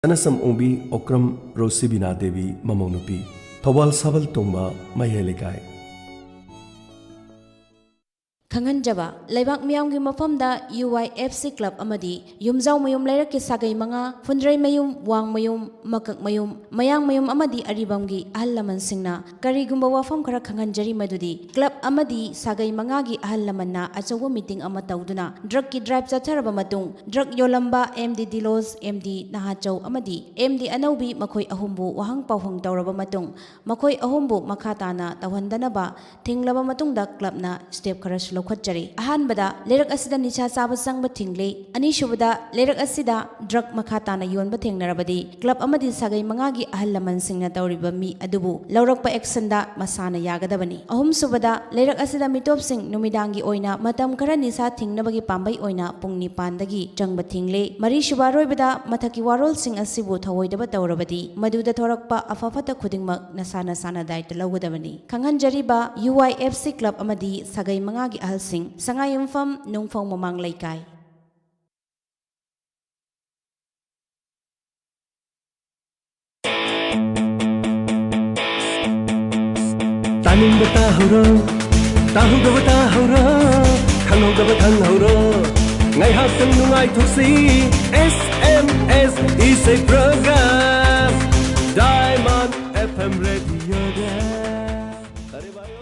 Sanasam Umbi Okram Rosibina Devi Mamonupi Thawal Sabal Tumba Mayelikai खंगनजबा लेबाक मियामगी मफमदा UYFC club अमदी युमजाव मयुम लेरक के सागै मंगा फुंद्रै मयुम वांग मयुम मकक मयुम मयांग मयुम अमदी अरिबमगी अहल लमन सिंगना करिगुंबा वाफम खरा खंगनजरी मदुदी क्लब अमदी सागै मंगागी अहल लमनना अचौबो मीटिंग अमा तौदुना ड्रग की ड्राइव चथरबा मतुंग ड्रग योलंबा MD दिलोस MD नहाचौ अमदी MD अनौबी मखोय अहुमबु वहंग पावहंग तौरबा मतुंग मखोय अहुमबु मखाताना तवहंदनबा थिंगलबा मतुंगदा क्लबना स्टेप खरा लौखटजरी अहानबदा लेरक असिदा निशा चाबा संगबा थिंगले अनिसुबदा लेरक असिदा ड्रग मखाताना योनबा थेंगनरबदी क्लब अमदी सागै मंगागी अहल लमन सिंगना तौरिबा मी अदुबु लौरकपा एक्शनदा मसाना यागदबनी अहुमसुबदा लेरक असिदा मिटोप सिंग नुमिदांगी ओइना मतम खरा निशा थिंगनबगी पांबै ओइना पुंग निपानदगी चंगबा थिंगले मरीसुबा रोइबदा मथकी वारोल सिंग असिबु थवोइदबा तौरबदी मदुदा थोरकपा अफाफता खुदिंगमक नसाना साना दायित्व लौगदबनी खंगनजरीबा UYFC क्लब अमदी सागै मंगागी अहलसिंग संगायुमफम नुंगफोंग ममांग लैकाई तानिंग बताहुरो ताहुगब ताहुरो खंगौगब खंगौरो ngaihakang nungai thusi SMS is a program Diamond FM radio da Are bayo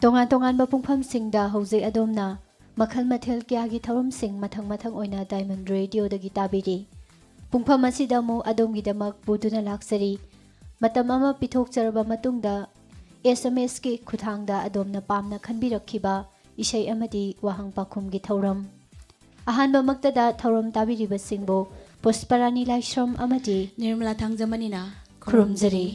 तोंगान तोंगान बपुंगफम सिंगदा हौजे अदोमना मखल मथेल क्यागी थवरम सिंग मथंग मथंग ओइना डायमंड रेडियो दगी ताबिरी पुंगफम असिदा मु अदोमगी दमक बुदुना लाक्सरी मतम अमा पिथोकचरबा मतुंगदा SMS की खुथांगदा अदोमना पामना खनबिरखिबा इशै अमदी वाहंग पाखुमगी थौरम अहानबा मक्तदा थौरम ताबिरिबा सिंगबो पुष्परानी लाइश्रम अमदी निर्मला थांगजमनिना खुरुमजरी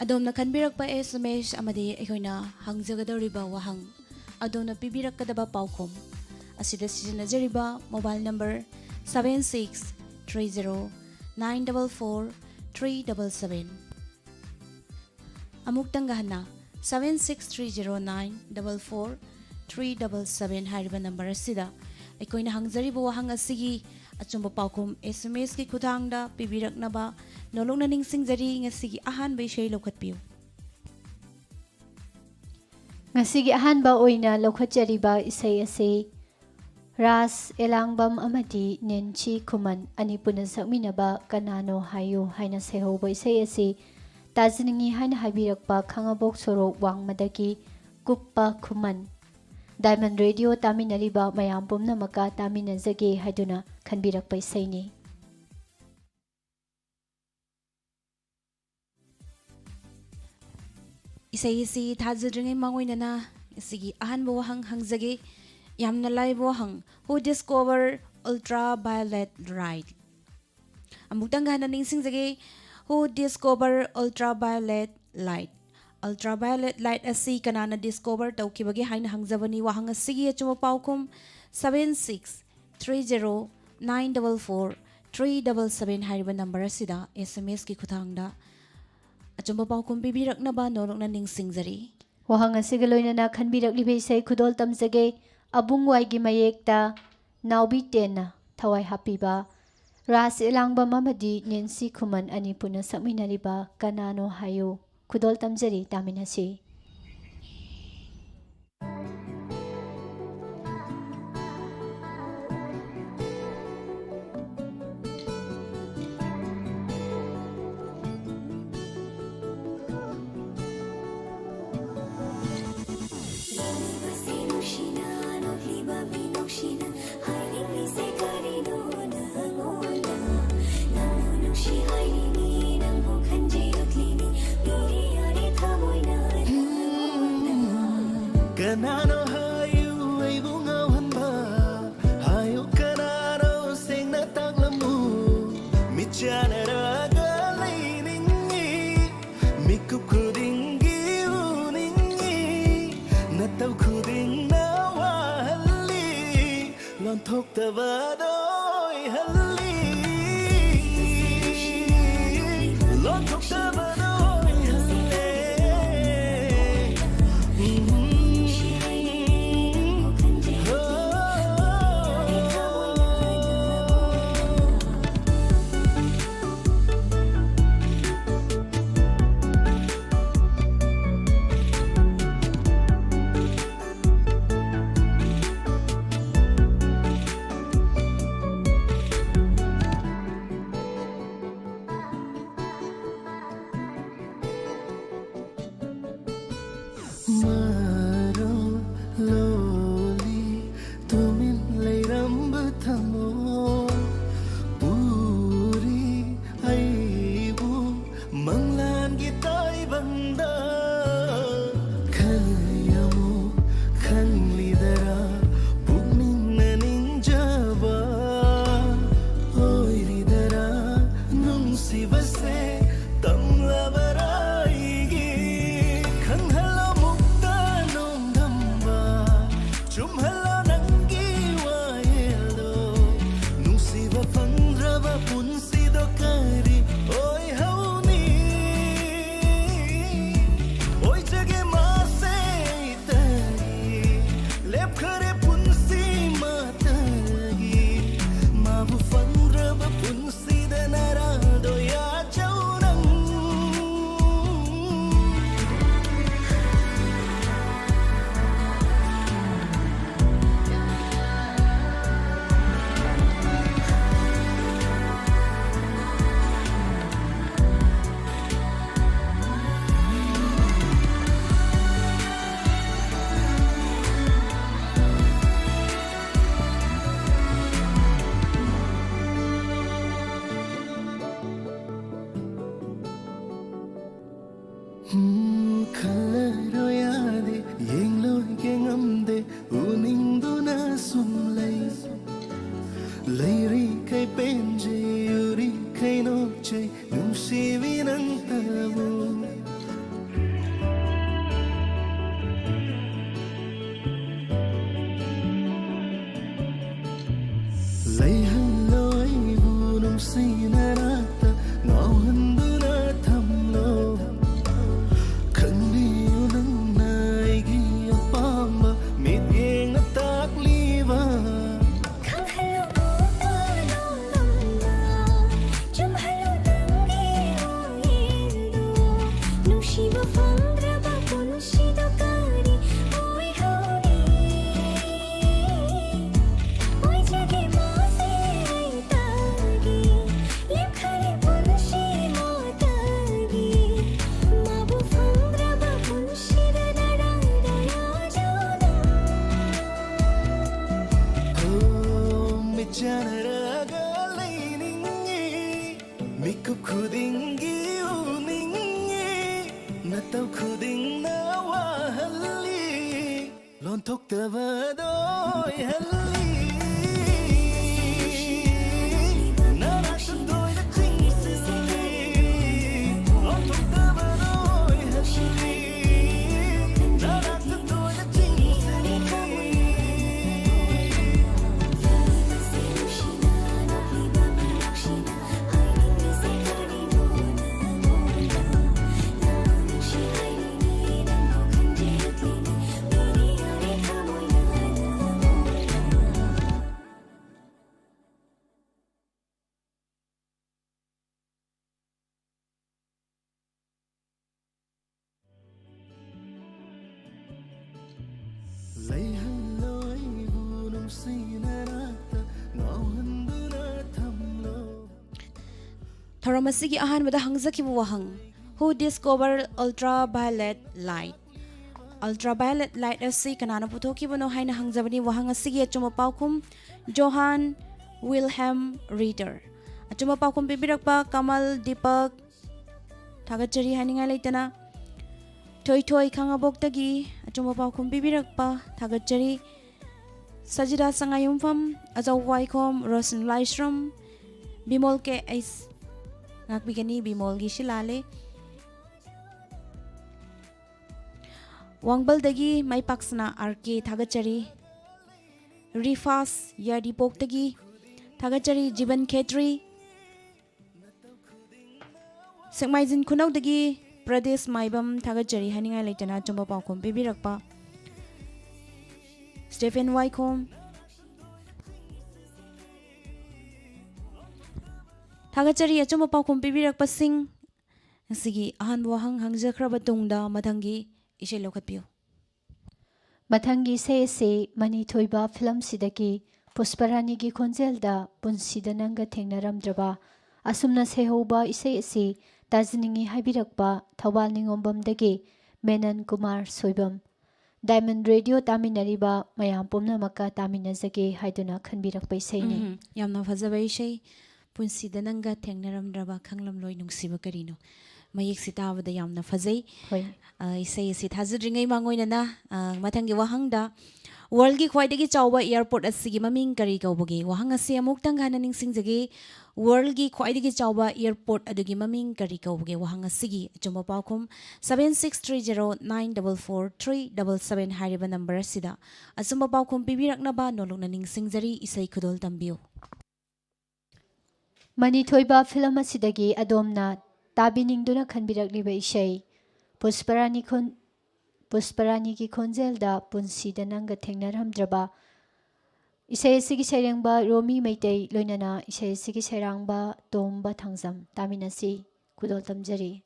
अदोमना खनबिरकपा SMS अमदी अखोइना हंगजगदौरिबा वहंग अदोमना पिबिरकदबा पाउखोम असिदा सिजनजरिबा मोबाइल नंबर 7630944377 अमुक्तंग गहना 7630944377 हारिबा नंबर असिदा अखोइना हंगजरिबा वहंग असिगी अचुंबा पाउखोम SMS की खुदांगदा पिबिरकनबा नोलोंना निंगसिंगजरी ngasiगी अहानबा इशै लौखटपियु ngasiगी अहानबा ओइना लौखटजरिबा इशै असे रास एलांगबम अमदी नेंची खुमन अनि पुना सकमिनबा कनानो हायु हाइना सेहौबा इशै असे ताजनिंगी हाइना हाबिरकपा खंगाबोक सोरोक वांगमदगी कुप्पा खुमन डायमंड रेडियो तामिनरिबा मयाम पुमनमका तामिनजगे हाइदुना खनबिरकपा इशैनी इसी थाजद्रिंगै मांगोइनना इसिगी अहानबा वहंग हंगजगे यामना लाइबो वहंग हु डिस्कवर ultraviolet light अमुक्तंग गहना निंगसिंगजगे who discover ultraviolet light asi kanana discover tawkibagi haina hangjabani wahang asigi achuma paukum 7630944377 hariba number asida SMS ki khuthangda अचुंबा पाउकुम पिबिरकनबा नोलोंना निंगसिंगजरी वहंग असिगलोइना खनबिरकलिबे इशै खुदोल तमजगे अबुंग वाइगी मयेक्ता नाउबी तेना थवाई हापीबा रास एलांगबा ममदी नेंसी खुमन अनि पुना सकमिनरिबा कनानो हायो खुदोल तमजरी तामिनसी lon thok ta va doi halli lon thok ta va doi halle Maro loli tumin leiram bathamo puri aibu manglan gitai banda khayamu khanglidara pugninna ninjaba oiridara nungsibase tamlabarai khanghala mukta nomdamba chumhala nangi waelo nungsiba fangraba punsido kari oi hauni oi jage mase tagi lep khare punsi matagi mabu fangraba punsida narado ya chaunang Khalaro yade yenglo yengamde uningduna sumlay Lairi kai penje yuri kai noche nungsivinantabu Layhallo aibu nungsinarata ngawhanduna thamlo Kandiyo nang naigi apama mityeng na takliwa khanghala mukta nomdamba chumhala nangi waelo nungshiba fangraba punsido kari oi hauni oi jage mase tagi lep khare punsi matagi mabu fangraba punsida narada ya jona Oh, michanaraga leiningi Mikup khudingi uningi Nataw khuding na wahalli Lon thok tava doi halli Naraksan doi na chingsili Lon thok tava doi halli Naraksan doi na chingsili Layhallo aibu nungsinarata ngawhanduna thamlo Thoram asigi ahanbada hangzakibu wahang. Who discovered ultraviolet light? Ultraviolet light asi kanana puthokibu no haina hangjabani wahang asigi achuma paukum Johann Wilhelm Ritter. Achuma paukum bibirakpa Kamal Deepak thagachari haninga leitana Toy Toy Kangabok-tagi achuma paukum bibirakpa thagachari Sajida Sangayumpham Azaw Waikom Rosen Laishram Bimol ke ais ngakbigani Bimol gi shilale Wangbal dagi Maipaksna RK thagachari Rifas Yadipokdagi Thagachari Jiban Khetri Sekmaizin Kunaudagi Pradesh Maibam Thagachari Haningai Laitana Chumba Paukom Bibirakpa Stephen Waikom Thagachari Achumba Paukom Bibirakpa Sing Sigi Ahan Wahang Hangzakraba Tungda Matangi Ishe Lokatpio Matangi se Mani Thoiba film sidaki Pusparani gi Konzelda Punsida Nanga Tengnaramdraba Asumna Sehoba ise Taziningi Habirakba Thawal Ningombam Dagi Menan Kumar Soibam Diamond Radio Taminariba Mayam Pumna Maka Taminazagi Haiduna Kanbirakpa Isaini Yamna Fazaba Ishe Punsida Nanga Tengnaramdraba Kanglam Loy Nungsiba Karino Mayik Sitavada Yamna Fazay Isay Sit Hazardring Mangoina Matangi Wahangda World Gi Khwaidagi Chawba Airport Asigi Maming Kari Kaubagi Wahanga Si Amuktang Hananing Singzagi World Gi Khwaidagi Chawba Airport Adugi Maming Kari Kaubagi Wahanga Sigi Chumba Paukum 7630944377 Hariba number Sida Asumba Paukum Pibiraknaba Nolonaning Singzari Isay Kudol Tambio Mani Thoiba film asidagi Adomna Tabiningduna Kanbirakliba Ishay Pusparani ki Konzelda Punsida Nanga Tengnaramdraba Isay Sigi Serangba Romi Maitei Loinana Isay Sigi Serangba Tomba Tangzam Taminasi Kudol Tamjari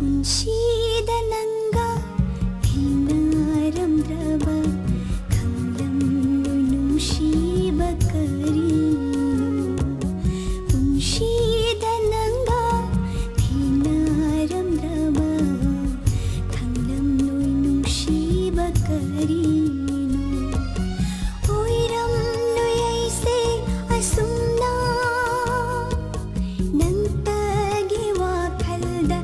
Punsida Nanga Tengnaramdraba Kanglam Loy Nungsiba Karino Punsida Nanga Tengnaramdraba Kanglam Loy Nungsiba Karino Oiram Loy Aise Asumna Nantagi Wakhalda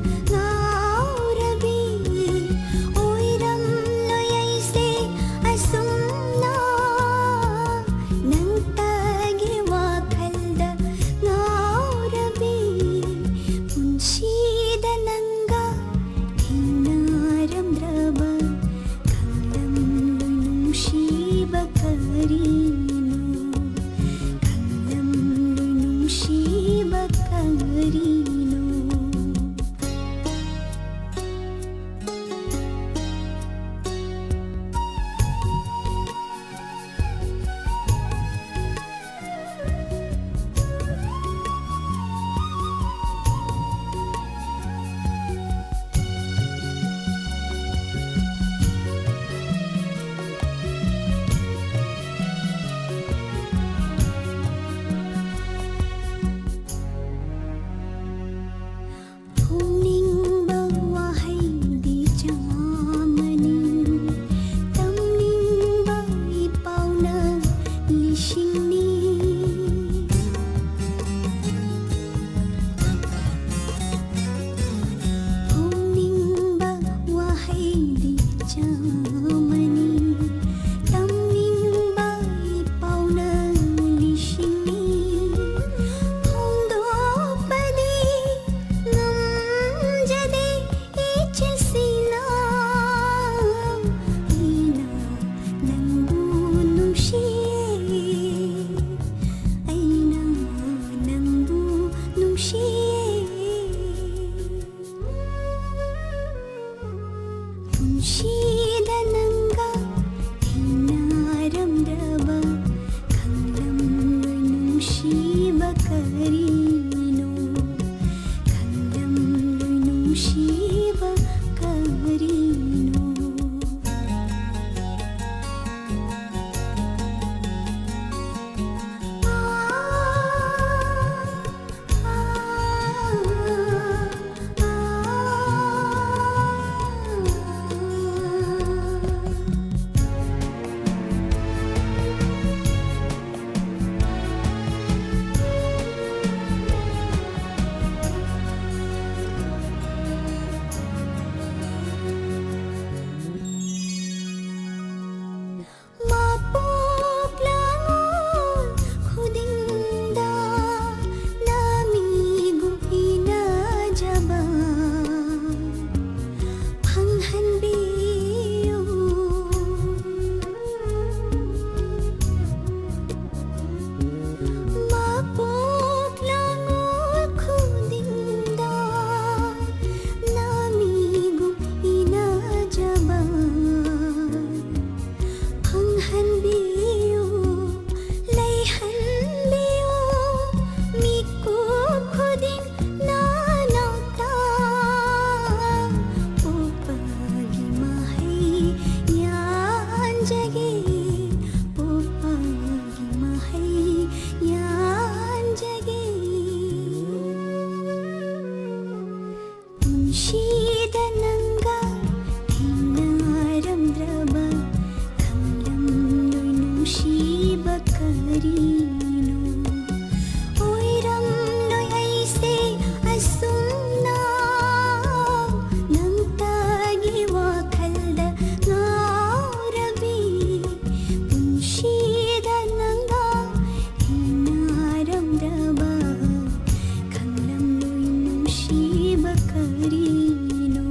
ꯀꯔꯤꯅꯣ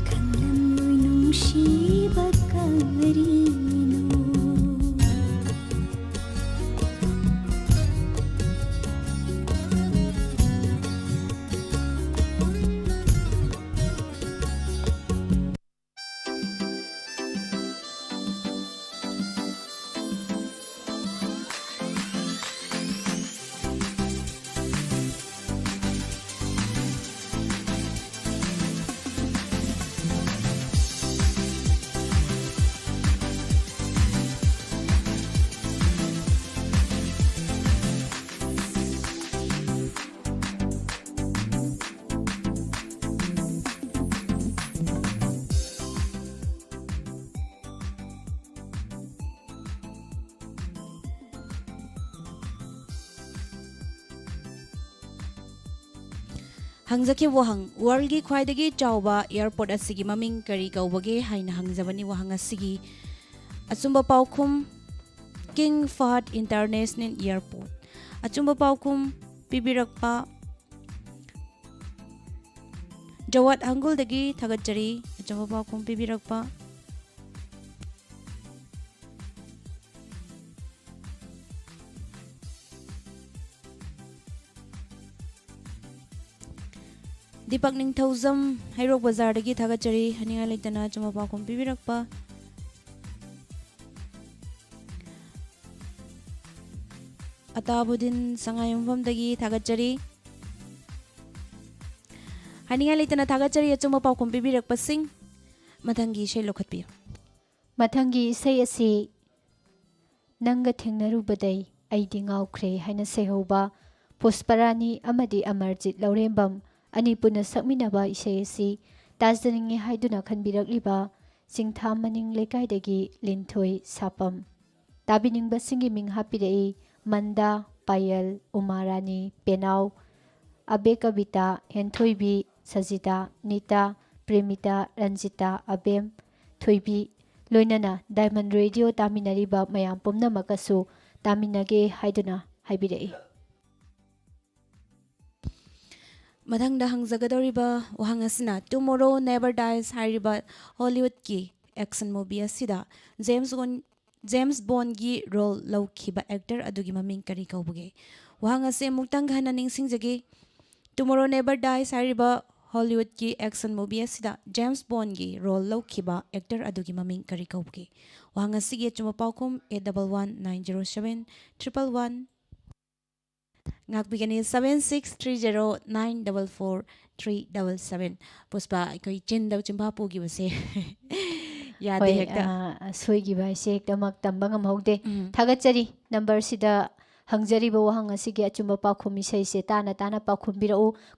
ꯈꯪꯂꯝꯂꯣꯏ ꯅꯨꯡꯁꯤꯕ ꯀꯔꯤꯅꯣ Hangzaki wahang world gi khwaidagi chawba airport asigi maming kari kaubage haina hangjabani wahang asigi achumba paukhum King Fahd International Airport achumba paukhum pibirakpa Jawat Hangul dagi thagachari achumba paukhum pibirakpa Dipak ning thousam Hairok Bazar dagi thagachari haninga leitana chuma paukhum pibirakpa Atabudin sangayum fam dagi thagachari haninga leitana thagachari chuma paukhum pibirakpa sing mathangi shei lokhatpiyo Mathangi isai asi nanga thengnarubadai aidi ngaukhre haina sehoba Pusparani amadi Amarjit Laurembam ani puna sakminaba isai asi tajdaningi haiduna khanbirakliba singtham maning lekaidagi linthoi sapam tabiningbा singi ming hapirei Manda Payal Umarani Penau Abe Kavita Henthoibi Sajita Nita Premita Ranjita Abem Thoibi loinana Diamond Radio taminariba mayam pumnamakasu taminage haiduna haibirei Madangda hangzagadoriba wahangasina Tomorrow Never Dies hariba Hollywood ki action movie asida James Bond gi role lawkhiba actor adugi maming kari kaubuge wahangase muktang ghana ningsingjage Tomorrow Never Dies hariba Hollywood ki action movie asida James Bond gi role lawkhiba actor adugi maming kari kaubuge wahangasige chuma paukhum 811907 111 Ngakbigani 7630944377 Puspa koi chindaw chimbapu gi base yade hekta soigi bai se hektamak tambangam haude thagachari number sida hangjari bo wahang asigi achumba paukhumi sei se tana paukhum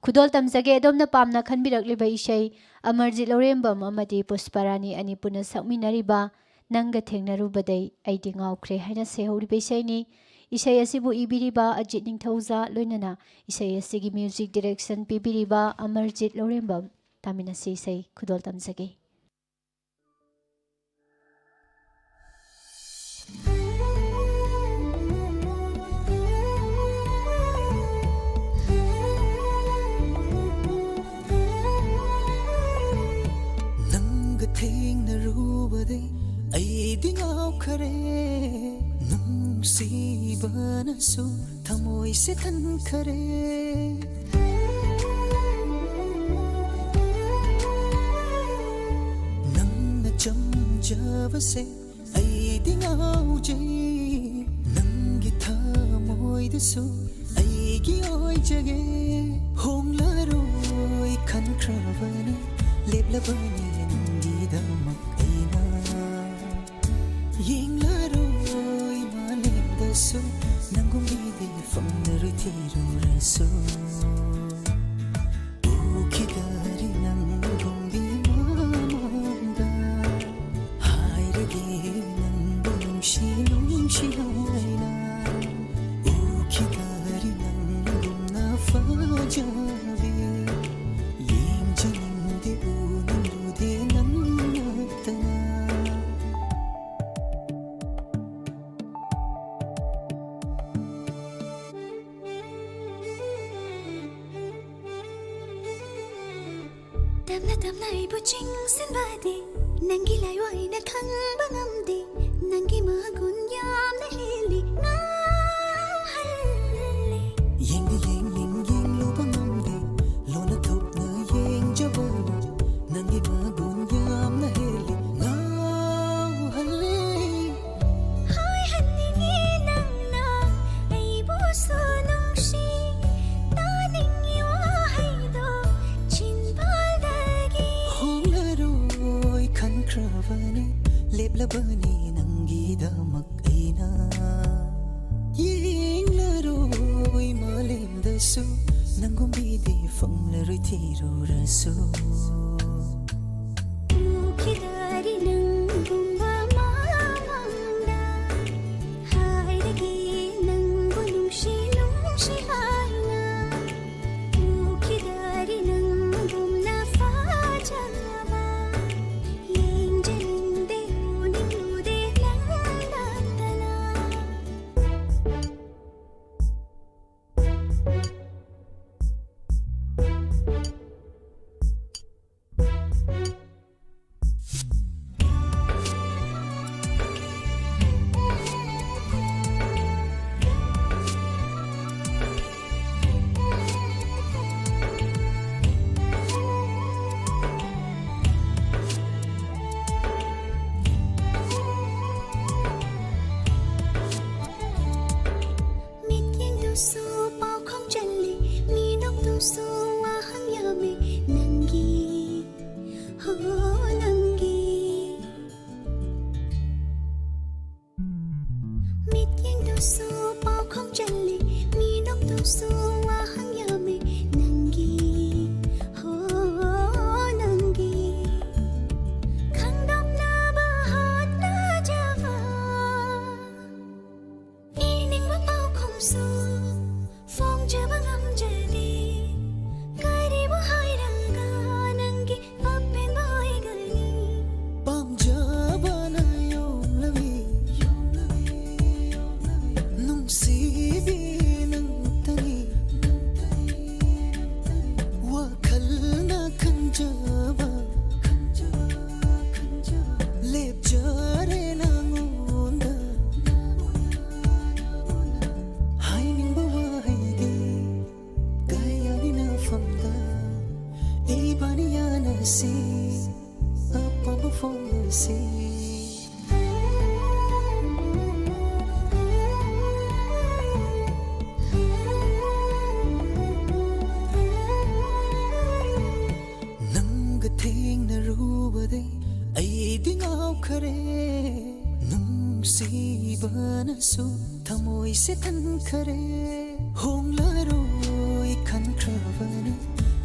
khudol tamjage domna pamna khanbirakli bai sei Amarjit Laurembam amadi Pusparani ani puna sakminari ba nanga thengnaru badai aidi ngaukhre haina sehori bai sei ni Isai asibu ibiriba Ajit Ningthauza loinana isai asigi music direction pibiriba Amarjit Laurembam tamina si isai khudol tamjage Nanga thengnarubaday aidi ngaukhare nungsibanasu thamoi se thankhare nangna chamjavase aidi ngaujai nangi thamoidasu aigi oijage honglaroi khankravani leblabani nangidamak aina yinglaroi malemdasu nangumide famnaruthirorasu ukidari nangumbi mamanda hairage nangumshi haina ukidari nangumna fajabe yingjaninde unundude nannattana ꯇꯝꯅ ꯇꯝꯅ ꯑꯩꯕꯨ ꯆꯤꯡꯁꯤꯟꯕꯗꯤ ꯅꯪꯒꯤ ꯂꯥꯏꯋꯥꯏꯅ ꯈꯪꯕ ꯉꯝꯗꯦ ꯅꯪꯒꯤ ꯃꯒꯨꯟ ꯌꯥꯝꯅ ꯍꯦꯜꯂꯤ ꯉꯥꯎꯍꯜꯂꯦ ꯌꯦꯡꯗ ꯌꯦꯡꯅꯤꯡ ꯌꯦꯡꯂꯨꯕ ꯉꯝꯗꯦ ꯂꯣꯟꯅ ꯊꯣꯛꯅ ꯌꯦꯡꯖꯕꯅ ꯅꯪꯒꯤ ꯃꯒꯨꯟ ꯌꯥꯝꯅ ꯍꯦꯜꯂꯤ ꯉꯥꯎꯍꯜꯂꯦ ꯍꯥꯏꯍꯟꯅꯤꯡꯉꯤ ꯅꯪꯅ ꯑꯩꯕꯨꯁꯨ ꯅꯨꯡꯁꯤ ꯇꯥꯅꯤꯡꯉꯤ ꯋꯥꯍꯩꯗꯣ ꯆꯤꯟꯕꯥꯜꯗꯒꯤ ꯍꯣꯡꯂꯔꯣꯏ ꯈꯟꯈ꯭ꯔꯕꯅꯤ ꯂꯦꯞꯂꯕꯅꯤ ꯅꯪꯒꯤꯗꯃꯛ ꯑꯩꯅ ꯌꯦꯡꯂꯔꯣꯏ 마렘ꯗꯁꯨ ꯅꯪꯒꯨꯝꯕꯤꯗꯤ ꯐꯪꯂꯔꯣꯏ ꯊꯤꯔꯨꯔꯁꯨ 우기다리 낭군과 마망다 하이르기 낭군 웅시하이나 우기다리 낭군나 파자마 잉제는데 우닝루데 낭나타나 밑갱도수 뻐콩젤리 미녹도수 와항야메 난기 난기 밑갱도수 뻐콩젤리 미녹도수 와항야메 난기 난기 강답나바 핫나자바 이닝과 뻐콩수 펑자바 감자리 가리부 하이랑가 난기 앞엔 바이가니 ꯄꯥꯝꯖꯕꯅ ꯌꯣꯝꯂꯕꯤ ꯅꯨꯡꯁꯤꯕꯤ ꯅꯪꯇꯅꯤ ꯋꯥꯈꯜꯅ ꯈꯟꯖꯕ ꯂꯦꯞꯆꯔꯦ ꯅꯉꯣꯟꯗ ꯍꯥꯏꯅꯤꯡꯕ ꯋꯥꯍꯩꯗꯤ ꯀꯌꯥꯒꯤ ꯅꯐꯝꯗ 이번이 하나씩 아빠가 폰을시 ꯅꯪꯒ ꯊꯦꯡꯅꯔꯨꯕꯗꯩ ꯑꯩꯗꯤ ꯉꯥꯎꯈꯔꯦ ꯅꯨꯡꯁꯤꯕꯅꯁꯨ ꯊꯃꯣꯏꯁꯦ ꯊꯟꯈꯔꯦ ꯍꯣꯡꯂꯔꯣꯏ ꯈꯟꯈ꯭ꯔꯕꯅꯤ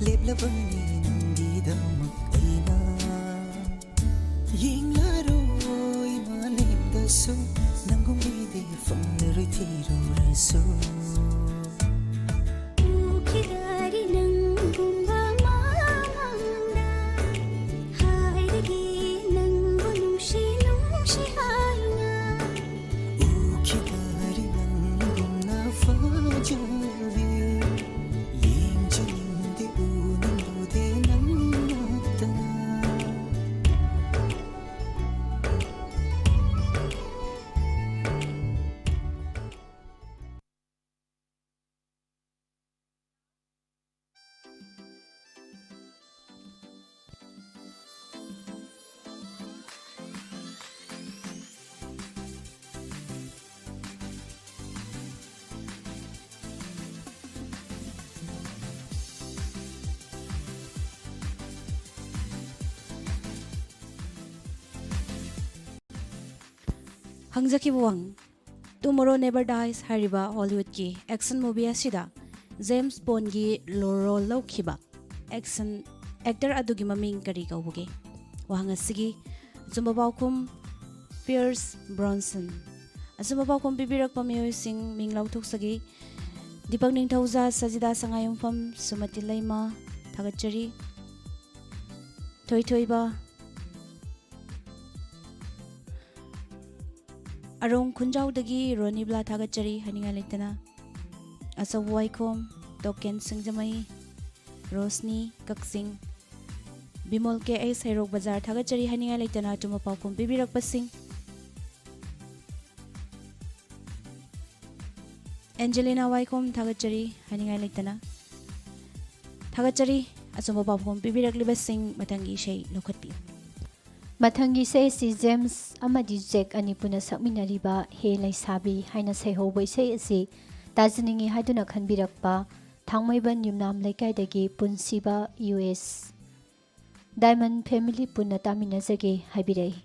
ꯂꯦꯞꯂꯕꯅꯤ ꯅꯪꯒꯤꯗꯃꯛ ꯑꯩꯅ ꯌꯦꯡꯂꯔꯣꯏ 마렘ꯗꯁꯨ ꯅꯪꯒꯨꯝꯕꯤꯗꯤ ꯐꯪꯂꯔꯣꯏ ꯊꯤꯔꯨꯔꯁꯨ 우기다리 낭군과 마망다 하이르기 낭군 웅시하이나 우기다리 낭군나 파자비 잉제는데 우는도대 낭나타나 ꯍꯪꯖꯈꯤꯕ ꯋꯥꯡ ꯇꯨꯃꯣꯔꯣ ꯅꯦꯕꯔ ꯗꯥꯏꯁ ꯍꯥꯏꯔꯤꯕ ꯍꯣꯂꯤꯋꯨꯗꯀꯤ ꯑꯦꯛꯁꯟ ꯃꯨꯚꯤ ꯑꯁꯤꯗ ꯖꯦꯝꯁ ꯕꯣꯟꯒꯤ ꯔꯣꯜ ꯂꯧꯈꯤꯕ ꯑꯦꯛꯇꯔ ꯑꯗꯨꯒꯤ ꯃꯃꯤꯡ ꯀꯔꯤ ꯀꯧꯕꯒꯦ? ꯋꯥꯍꯪ ꯑꯁꯤꯒꯤ ꯑꯆꯨꯝꯕ ꯄꯥꯎꯈꯨꯝ ꯄꯤꯌꯔꯁ ꯕ꯭ꯔꯣꯟꯁꯟ꯫ ꯑꯆꯨꯝꯕ ꯄꯥꯎꯈꯨꯝ ꯄꯤꯕꯤꯔꯛꯄ ꯃꯤꯑꯣꯏꯁꯤꯡ ꯃꯤꯡ ꯂꯥꯎꯊꯣꯛꯆꯈꯤ꯫ ꯗꯤꯄꯛ ꯅꯤꯡꯊꯧꯖꯥ, ꯁꯖꯤꯗꯥ ꯁꯉꯥꯏꯌꯨꯝꯐꯝ, ꯁꯨꯃꯇꯤ ꯂꯩꯃ ꯊꯥꯒꯠꯆꯔꯤ꯫ ꯊꯣꯏꯊꯣꯏꯕ, ꯑꯔꯣꯡ ꯈꯨꯟꯖꯥꯎꯗꯒꯤ ꯔꯣꯅꯤꯕ꯭ꯂꯥ ꯊꯥꯒꯠꯆꯔꯤ ꯍꯥꯏꯅꯤꯡꯉꯥꯏ ꯂꯩꯇꯅ꯫ Achouba Waikhom, Token Singjamei, Roshni Kakching, Bimol ke ay Sayrok Bazar Thagachari haningai leitana tuma paukum pibirakpasing Angelina Waikom Thagachari haningai leitana Thagachari asumba paukum pibiraklibasing matangi shay lokhatpi Mathangi say si James amadi Jack ani puna sakminariba he laisabi haina saihoba isai asi tajiningi haiduna khanbirakpa thangmaiban yumnam leikaidagi punsiba US Diamond family puna taminajage haibirai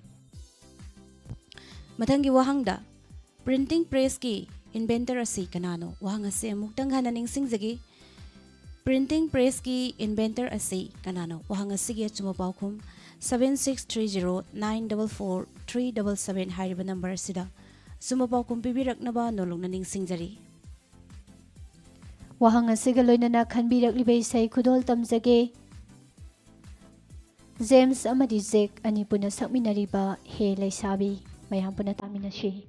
Matangi wahangda printing press ki inventor asi kanano wahang ase muktang hananing singjagi printing press ki inventor asi kanano wahang asige chuma paukum 7630944377 hariba number sida suma paukum pibiraknaba nolong naning singjari Wahang asiga loinana khanbirakliba isai khudol tamjage James amadi Jack ani puna sakminariba he laisabi mayam puna taminashi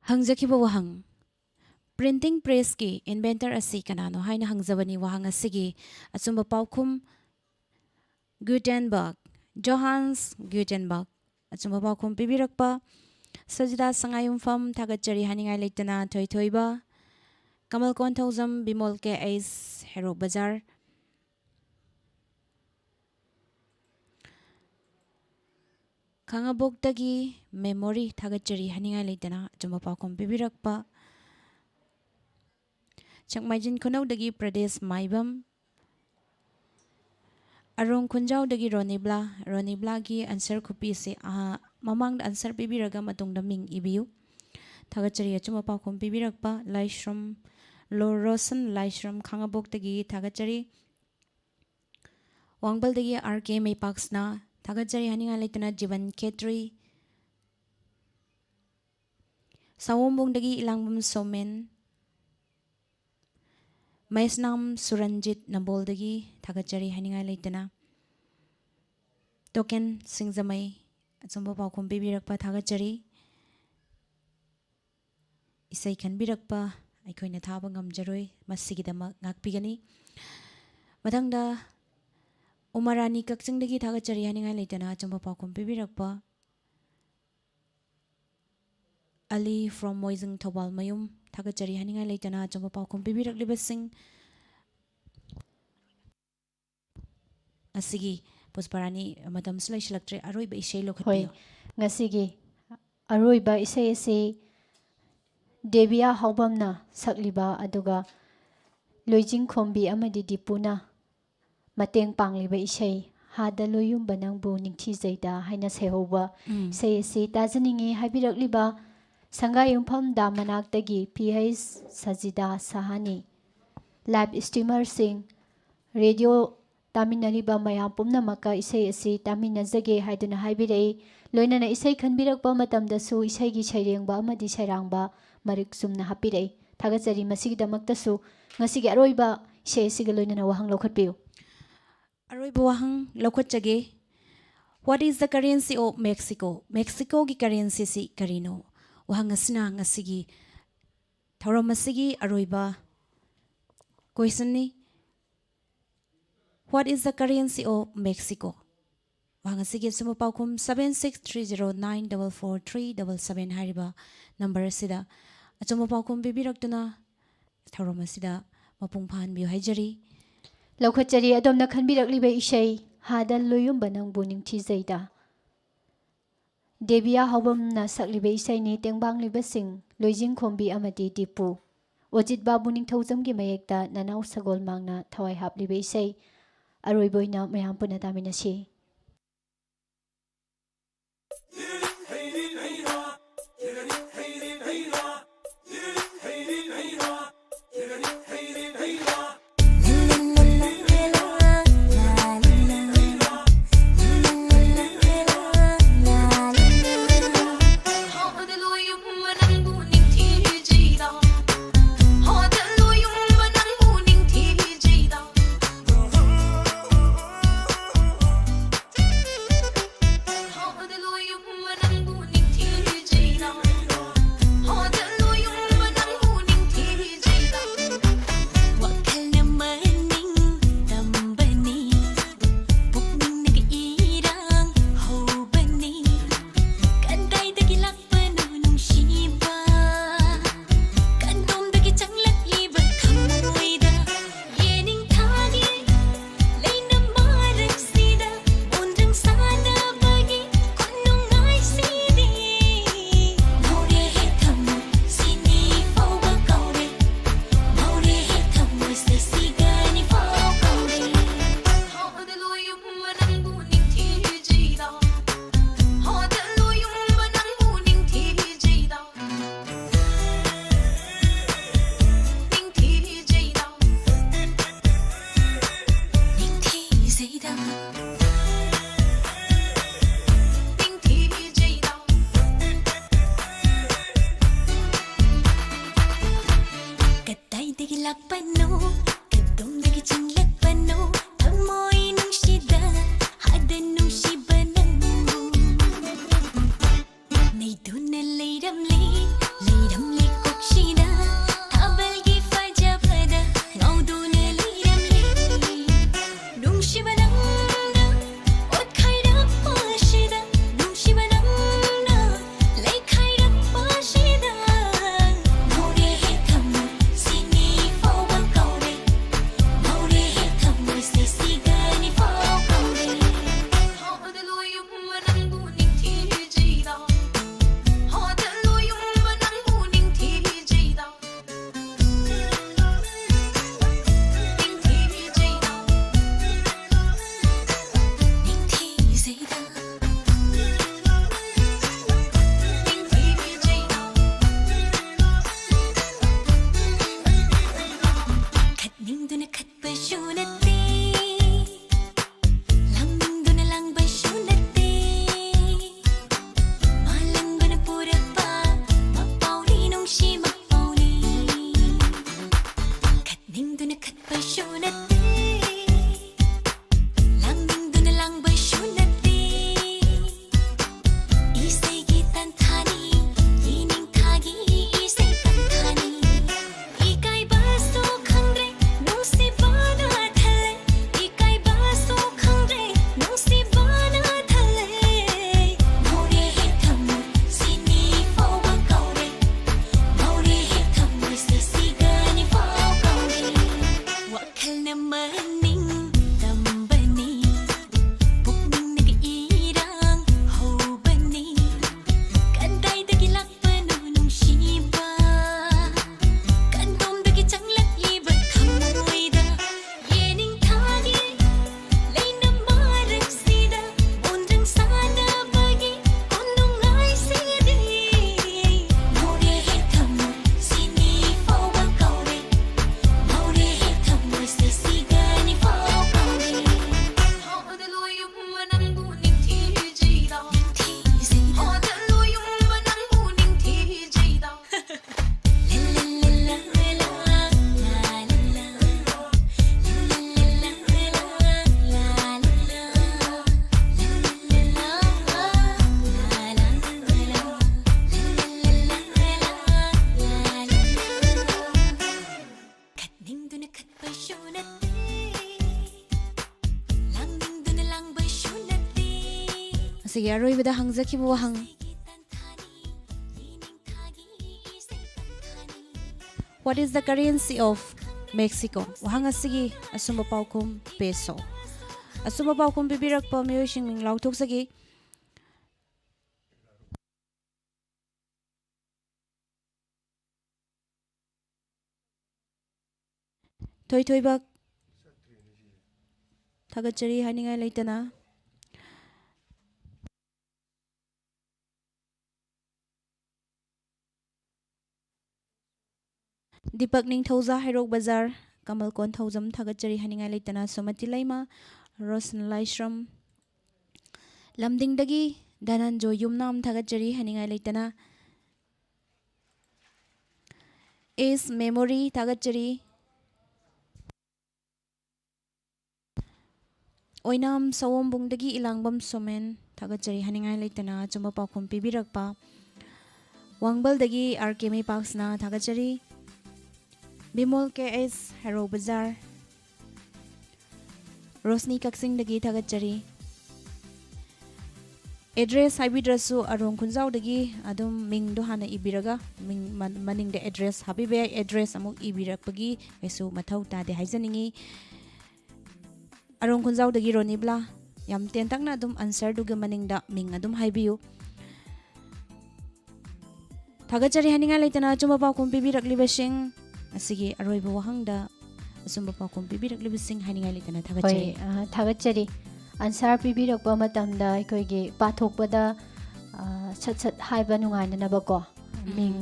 Hangjakiba wahang printing press ki inventor asi kanano haina hangjabani wahang asigi achumba paukhum Gutenberg Johannes Gutenberg achumba paukhum pibirakpa Sajida sangayumfam thagachari haningai leitana thoithoiba Kamal Konthaujam Bimol ke Ais Hero Bazar Kangabogdagi memory thagachari haningai leitana achumba paukhum pibirakpa Chakmaijin Khonawdagi Pradesh Maibam Arong Khunjaudagi Ronibla gi answer khupi se mamang answer pibiraga matungda ming ibiu thagachari achuma paukhum pibirakpa Laishram Lorosan Laishram Khangabogdagi thagachari Wangbaldagi RK Maypaksna thagachari haninga leitana Jivan Khetri Sawombongdagi Ilangbum Somen Maisnam Suranjit Namboldagi thagachari haninga leitana Token Singzamai achumba paukhum pibirakpa thagachari Isai khanbirakpa aikoina thaba ngamjaroi masigidamak ngakpigani mathangda Umarani Kakchingdagi thagachari haninga leitana achumba paukhum pibirakpa Ali from Moizing Thobal Mayum thagachari haninga leitana achumba paukhum pibiraklibassing asigi Pusparani matam slai shlaktre aroiba isei Hoi lokhatpiyo ngasigi aroiba isai asi Devia Haubamna sakliba aduga Loijing Khombi amadi Dipuna mateng pangliba isai hada loyumba nangbu ningthizaida haina sehoba isai asi tajaningi habirakliba Sangayumpham Damanaktagi PH Sajida Sahani live streamer sing radio taminariba mayam pumnamaka isai asi taminajage haiduna haibirei loinana isai khanbirakpa matamdasu isai gi sairengba amadi sairangba marik sumna hapirei thagachari masigidamaktasu ngasigi aroiba isai asiga loinana wahang lokhatpiu aroiba wahang lokhatchage What is the currency of Mexico? Mexico gi currency si karino wahang asina ngasigi thauramasigi aroiba question ni What is the currency of Mexico? Wahang asigi suma paukhum 7630944377 hariba number sida achuma paukhum bibiraktuna thauramasida mapung phanbiu haijari Lokhatchari adomna khanbirakliba isai hada loyumba nangbu ningthizaida Devia Haubamna sakliba isai ni tengbang sing Loijing Khombi amadi Dipu Ojit Babu Ningthaujamgi mayekta Nanau Sagol Mangna thawai hapliba isai aroiboina mayam puna taminasi ꯃꯁꯤꯒꯤ ꯑꯔꯣꯏꯕꯗ ꯍꯪꯖꯈꯤꯕ ꯋꯥꯍꯪ What is the currency of Mexico? Wahang asigi asumba paukum peso. Asumba paukum bibirakpa miyoising ming lautok sagi. Toy toy bak thagachari haningai laitana. Dipak ning thauza Hairok Bazar Kamal kon thauzam thagachari haningai laitana Somati Laima Rosn Laishram Lamding dagi Dananjo Yumnam thagachari haningai laitana Is Memory thagachari Oinam Sawombung dagi Ilangbam Somen thagachari haningai laitana Chumba paukum pibirakpa Wangbal dagi RKM Paksna thagachari Bimol KS Hero Bazar Rosni Kaksing dagi thagachari Address habidrasu arong khunjau dagi adum ming do hana ibiraga ming maning de address habibe address amuk ibirakpagi esu mathau ta de haijaningi arong khunjau dagi ronibla yam tentakna adum answer duga maning da ming adum haibiu thagachari haninga laitana chuma pa kum pibirakli asigi aroiba wahangda asumba paukum pibirakli haninga laitana thagachari thagachari answer pibirakpa matamda aikoigi pathokpada sat sat haiba nungaina nabako ming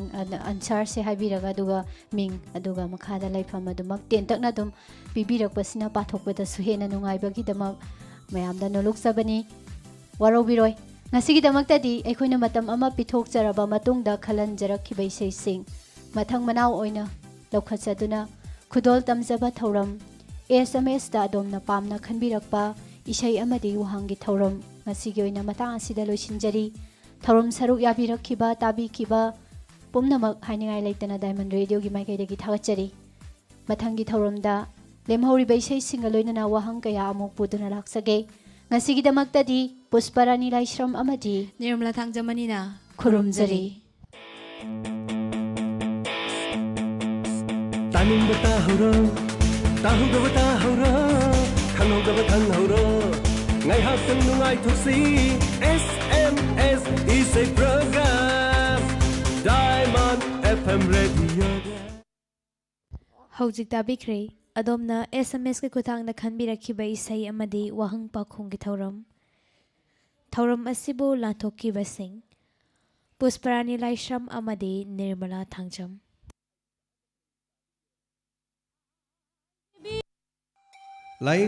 answer se haibiraga aduga ming aduga makhada laifam adumak tentakna dum pibirakpasina pathokpada suhena nungaibagi damak mayamda noloksabani warobiroi ngasigi damaktadi aikoina matam ama pithokjaraba matungda khalanjarakhibai seising mathang manaw oina laukhatsaduna khudol tamjaba thauram SMS da adomna pamna khanbirakpa isai amadi wahangi thauram ngasigi oina matang asida loisinjari thauram saruk yabirakhiba tabikiba pumnamak haningai laitana Diamond Radio gi maikaidagi thagachari mathangi thauramda lemhori baisai singa loinana wahang kaya amuk puduna laksage ngasigi damaktadi Pusparani Laishram amadi Nirmala thangjamanina khurumjari Taning batahuro Tahuga batahuro Khanghoga bathanguro Ngai hakang nungai thusi SMS is a program Diamond FM Radio Hojik tabikre Adomna SMS ke kuthangna khanbirakhiba isai amadi wahang pakhung ki Thauram asibu lathokkiba sing Pusparani Laishram amadi Nirmala Thangjam Lain